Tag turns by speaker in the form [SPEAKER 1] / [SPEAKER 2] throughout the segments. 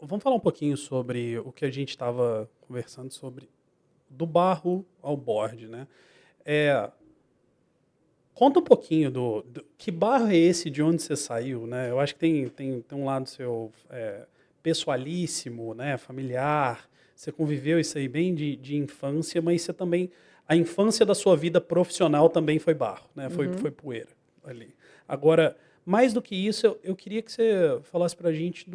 [SPEAKER 1] Vamos falar um pouquinho sobre o que a gente estava conversando sobre do barro ao board, né? É, conta um pouquinho que barro é esse, de onde você saiu, né? Eu acho que tem um lado seu pessoalíssimo, né? Familiar. Você conviveu isso aí bem de infância, mas você também a infância da sua vida profissional também foi barro, né? Foi
[SPEAKER 2] Uhum.
[SPEAKER 1] poeira ali. Agora, mais do que isso, eu queria que você falasse para a gente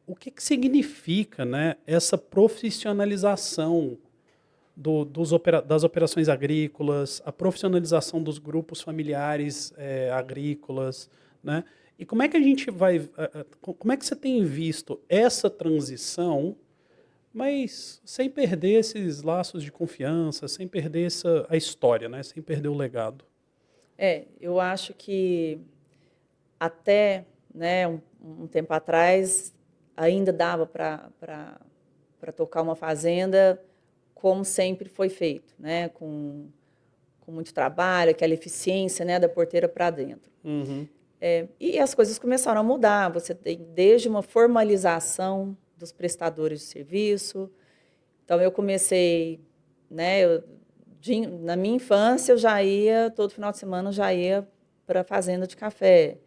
[SPEAKER 1] o que que significa, né, essa profissionalização das operações agrícolas, a profissionalização dos grupos familiares agrícolas, né? E como é que a gente como é que você tem visto essa transição, mas sem perder esses laços de confiança, sem perder a história, né? Sem perder o legado?
[SPEAKER 2] Eu acho que até, né, um tempo atrás ainda dava para tocar uma fazenda como sempre foi feito, né, com muito trabalho, aquela eficiência, né, da porteira para dentro.
[SPEAKER 1] Uhum.
[SPEAKER 2] E as coisas começaram a mudar. Você tem desde uma formalização dos prestadores de serviço. Então eu comecei, né, na minha infância eu já ia todo final de semana eu já ia para a fazenda de café.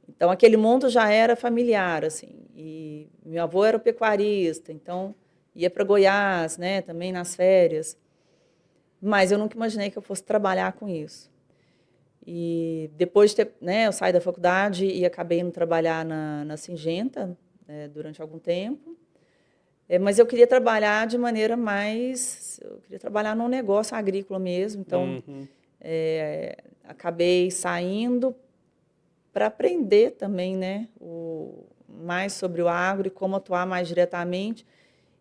[SPEAKER 2] Então aquele mundo já era familiar, assim. E meu avô era o pecuarista, então ia para Goiás, né, também nas férias. Mas eu nunca imaginei que eu fosse trabalhar com isso. E depois de ter, né, eu saí da faculdade e acabei indo trabalhar na Singenta, né, durante algum tempo. Mas eu queria trabalhar de maneira mais, eu queria trabalhar num negócio agrícola mesmo. Então
[SPEAKER 1] Uhum.
[SPEAKER 2] acabei saindo para aprender também, né, mais sobre o agro e como atuar mais diretamente.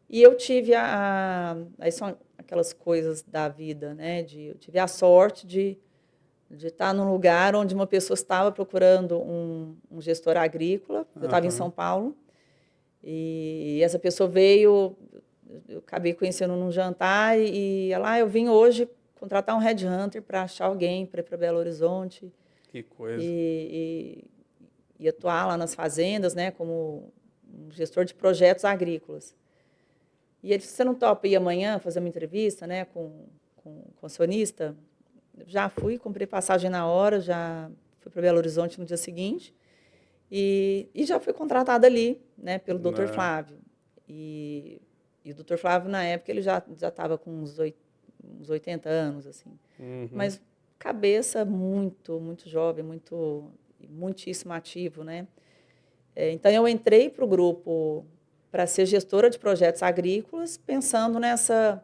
[SPEAKER 2] E eu tive aí são aquelas coisas da vida, né, eu tive a sorte de estar num lugar onde uma pessoa estava procurando um gestor agrícola. Eu estava em São
[SPEAKER 1] Aham.
[SPEAKER 2] Paulo e essa pessoa veio, eu acabei conhecendo num jantar e ela, eu vim hoje contratar um headhunter para achar alguém para ir para Belo Horizonte
[SPEAKER 1] Que coisa.
[SPEAKER 2] e, e atuar lá nas fazendas, né, como um gestor de projetos agrícolas. E ele disse, você não topa ir amanhã fazer uma entrevista, né, com o acionista? Eu já fui, comprei passagem na hora, já fui para Belo Horizonte no dia seguinte e já fui contratada ali, né, pelo Dr.
[SPEAKER 1] Né?
[SPEAKER 2] Flávio. E o Dr. Flávio, na época, ele já estava com uns 80 anos, assim.
[SPEAKER 1] Uhum.
[SPEAKER 2] Mas cabeça muito jovem, muitíssimo ativo, né? Então, eu entrei para o grupo para ser gestora de projetos agrícolas, pensando nessa,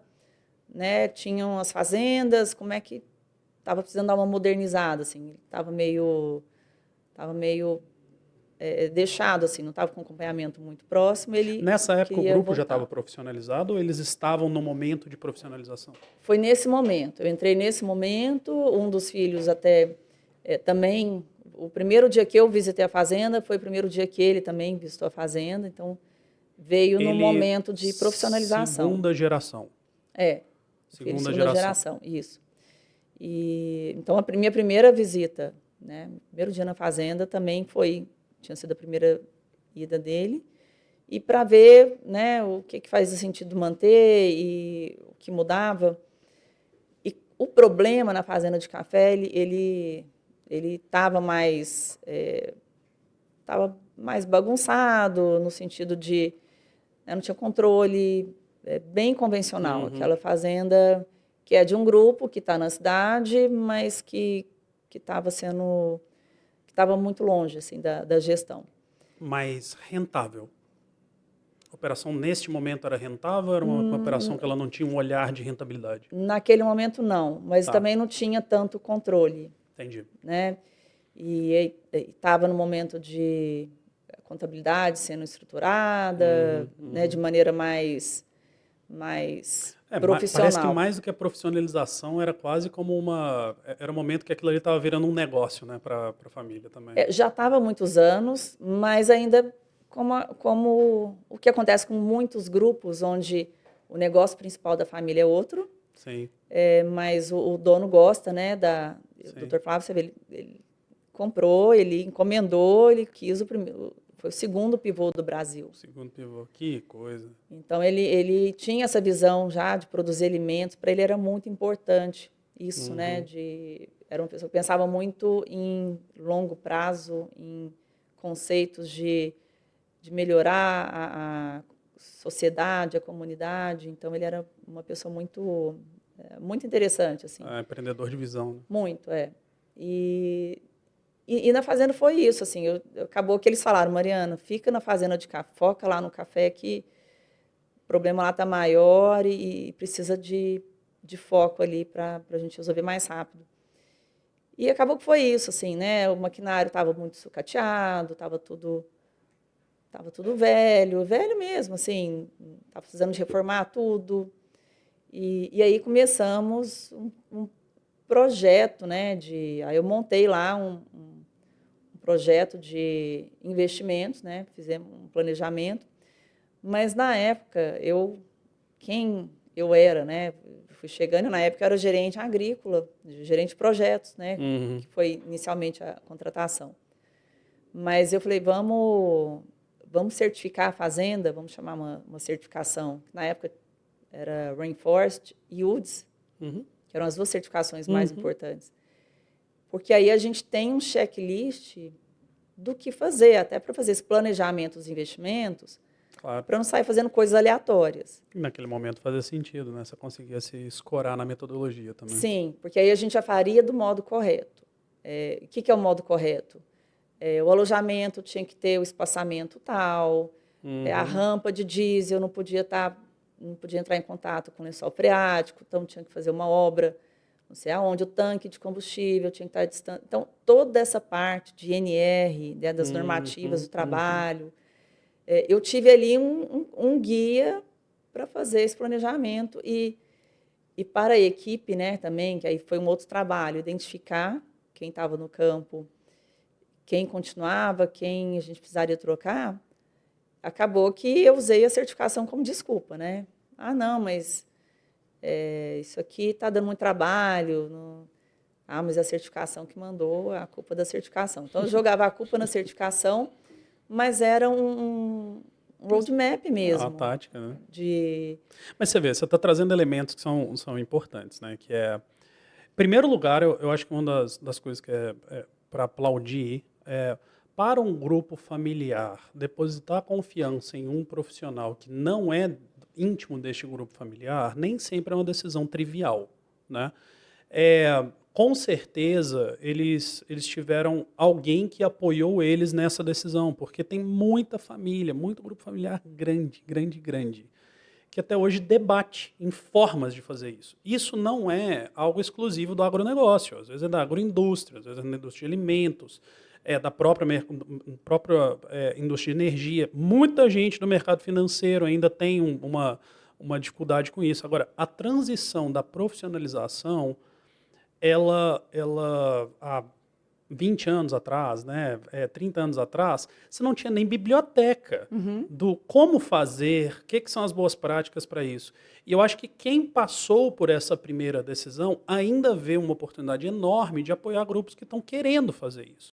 [SPEAKER 2] né, tinham as fazendas, como é que estava precisando dar uma modernizada, assim, estava meio deixado, assim, não estava com acompanhamento muito próximo, ele
[SPEAKER 1] Nessa época o
[SPEAKER 2] queria
[SPEAKER 1] grupo já estava
[SPEAKER 2] voltar.
[SPEAKER 1] profissionalizado ou eles estavam no momento de profissionalização?
[SPEAKER 2] Foi nesse momento, eu entrei nesse momento, um dos filhos até também, o primeiro dia que eu visitei a fazenda foi o primeiro dia que ele também visitou a fazenda, então veio no
[SPEAKER 1] Ele,
[SPEAKER 2] momento de profissionalização.
[SPEAKER 1] segunda geração.
[SPEAKER 2] É, o filho
[SPEAKER 1] Segunda
[SPEAKER 2] segunda
[SPEAKER 1] geração.
[SPEAKER 2] geração, isso. E então a minha primeira visita, né, primeiro dia na fazenda também tinha sido a primeira ida dele e para ver, né, o que faz sentido manter e o que mudava. E o problema na fazenda de café, ele estava mais bagunçado no sentido de, né, não tinha controle, bem convencional,
[SPEAKER 1] Uhum.
[SPEAKER 2] aquela fazenda que é de um grupo que está na cidade, mas que estava muito longe assim da gestão.
[SPEAKER 1] Mas rentável. A operação neste momento era rentável ou era uma operação que ela não tinha um olhar de rentabilidade?
[SPEAKER 2] Naquele momento não, mas
[SPEAKER 1] Tá,
[SPEAKER 2] também não tinha tanto controle,
[SPEAKER 1] entendi.
[SPEAKER 2] né? E estava no momento de contabilidade sendo estruturada,
[SPEAKER 1] Uhum,
[SPEAKER 2] né, de
[SPEAKER 1] uhum.
[SPEAKER 2] maneira mais
[SPEAKER 1] Parece que
[SPEAKER 2] profissional.
[SPEAKER 1] mais do que a profissionalização era quase como era um momento que aquilo ali estava virando um negócio, né, para a família também.
[SPEAKER 2] Já estava há muitos anos, mas ainda como o que acontece com muitos grupos, onde o negócio principal da família é outro,
[SPEAKER 1] Sim,
[SPEAKER 2] mas o dono gosta, né, o
[SPEAKER 1] sim.
[SPEAKER 2] Dr. Flávio, você vê, ele comprou, ele encomendou, ele quis foi o segundo pivô do Brasil.
[SPEAKER 1] Segundo pivô, que coisa.
[SPEAKER 2] Então, ele tinha essa visão já de produzir alimentos, para ele era muito importante isso, né? Era uma pessoa que pensava muito em longo prazo, em conceitos de melhorar a sociedade, a comunidade. Então, ele era uma pessoa muito interessante, assim.
[SPEAKER 1] Empreendedor de visão. Né?
[SPEAKER 2] Muito, é. E na fazenda foi isso, assim, acabou que eles falaram, Mariana, fica na fazenda de café, foca lá no café que o problema lá está maior e precisa de foco ali para a gente resolver mais rápido. E acabou que foi isso, assim, né? O maquinário estava muito sucateado, estava tudo velho mesmo, assim, estava precisando de reformar tudo. E aí começamos um projeto, né? Aí eu montei lá um projeto de investimentos, né? Fizemos um planejamento, mas na época quem eu era, né? Fui chegando, na época eu era gerente agrícola, gerente de projetos, né? Que foi inicialmente a contratação. Mas eu falei, vamos certificar a fazenda, vamos chamar uma certificação. Na época era Rainforest e UDS, que eram as duas certificações mais importantes. Porque aí a gente tem um checklist do que fazer, até para fazer esse planejamento dos investimentos,
[SPEAKER 1] claro.
[SPEAKER 2] Para não sair fazendo coisas aleatórias.
[SPEAKER 1] Naquele momento fazia sentido, né? Você conseguia se escorar na metodologia também.
[SPEAKER 2] Sim, porque aí a gente já faria do modo correto. O que é o modo correto? O alojamento tinha que ter o espaçamento tal, a rampa de diesel não podia entrar em contato com o lençol freático, então tinha que fazer uma obra, não sei aonde, o tanque de combustível tinha que estar distante. Então, toda essa parte de NR, né, das normativas do trabalho, eu tive ali um guia para fazer esse planejamento e para a equipe, né, também, que aí foi um outro trabalho, identificar quem estava no campo, quem continuava, quem a gente precisaria trocar. Acabou que eu usei a certificação como desculpa, né? Ah, não, mas isso aqui está dando muito trabalho. Mas a certificação que mandou, a culpa da certificação. Então, eu jogava a culpa na certificação, mas era um roadmap mesmo.
[SPEAKER 1] Uma tática, né?
[SPEAKER 2] Mas
[SPEAKER 1] você vê, você está trazendo elementos que são importantes, né? Que é, em primeiro lugar, eu acho que uma das coisas que é para aplaudir para um grupo familiar depositar confiança em um profissional que não é íntimo deste grupo familiar, nem sempre é uma decisão trivial, né? Com certeza, eles tiveram alguém que apoiou eles nessa decisão, porque tem muita família, muito grupo familiar grande, que até hoje debate em formas de fazer isso. Isso não é algo exclusivo do agronegócio, às vezes é da agroindústria, às vezes é da indústria de alimentos, da própria indústria de energia. Muita gente do mercado financeiro ainda tem uma dificuldade com isso. Agora, a transição da profissionalização, ela há 20 anos atrás, né, 30 anos atrás, você não tinha nem biblioteca do como fazer, o que são as boas práticas para isso. E eu acho que quem passou por essa primeira decisão ainda vê uma oportunidade enorme de apoiar grupos que estão querendo fazer isso.